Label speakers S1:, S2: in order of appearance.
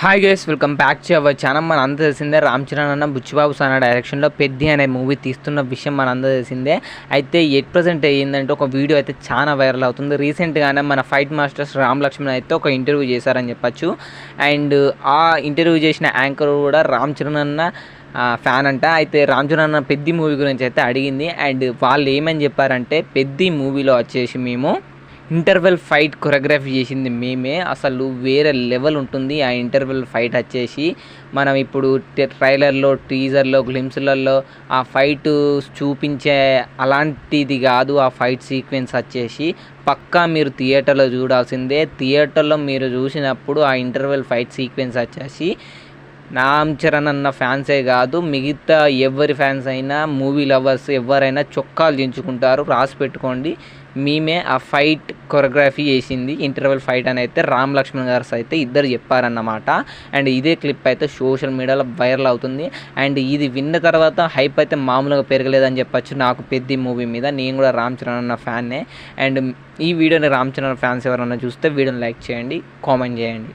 S1: Hi guys, welcome back to our channel. మన అందరూ తెలిసిందే రామ్ చరణ్ అన్న బుచ్చిబాబు సానా డైరెక్షన్లో పెద్ది అనే మూవీ తీస్తున్న విషయం మన అందరూ తెలిసిందే. అయితే ఎట్ ప్రజెంట్ ఏంటంటే ఒక వీడియో అయితే చాలా వైరల్ అవుతుంది. రీసెంట్గానే మన ఫైట్ మాస్టర్స్ రామ్ లక్ష్మణ్ అయితే ఒక ఇంటర్వ్యూ చేశారని చెప్పచ్చు. అండ్ ఆ ఇంటర్వ్యూ చేసిన యాంకర్ కూడా రామ్ చరణ్ అన్న ఫ్యాన్ అంట. అయితే రామ్ చరణ్ అన్న పెద్ది మూవీ గురించి అయితే అడిగింది. అండ్ వాళ్ళు ఏమని చెప్పారంటే, పెద్ది మూవీలో వచ్చేసి మేము ఇంటర్వెల్ ఫైట్ కొరియోగ్రఫీ చేసింది మేమే, అసలు వేరే లెవెల్ ఉంటుంది ఆ ఇంటర్వెల్ ఫైట్ వచ్చేసి. మనం ఇప్పుడు ట్రైలర్లో, టీజర్లో, గ్లిమ్స్లలో ఆ ఫైట్ చూపించే అలాంటిది కాదు. ఆ ఫైట్ సీక్వెన్స్ వచ్చేసి పక్కా మీరు థియేటర్లో చూడాల్సిందే. థియేటర్లో మీరు చూసినప్పుడు ఆ ఇంటర్వెల్ ఫైట్ సీక్వెన్స్ వచ్చేసి రామ్ చరణ్ అన్న ఫ్యాన్సే కాదు, మిగతా ఎవరి ఫ్యాన్స్ అయినా, మూవీ లవర్స్ ఎవరైనా చొక్కాలు దించుకుంటారు. రాసి పెట్టుకోండి, మేమే ఆ ఫైట్ కొరియోగ్రఫీ చేసింది ఇంటర్వెల్ ఫైట్ అని అయితే రామ్ లక్ష్మణ్ గారు అయితే ఇద్దరు చెప్పారన్నమాట. అండ్ ఇదే క్లిప్ అయితే సోషల్ మీడియాలో వైరల్ అవుతుంది. అండ్ ఇది విన్న తర్వాత హైప్ అయితే మామూలుగా పెరగలేదని చెప్పచ్చు నాకు పెద్ది మూవీ మీద. నేను కూడా రామ్ చరణ్ అన్న ఫ్యాన్నే. అండ్ ఈ వీడియోని రామ్ చరణ్ ఫ్యాన్స్ ఎవరైనా చూస్తే వీడియోని లైక్ చేయండి, కామెంట్ చేయండి.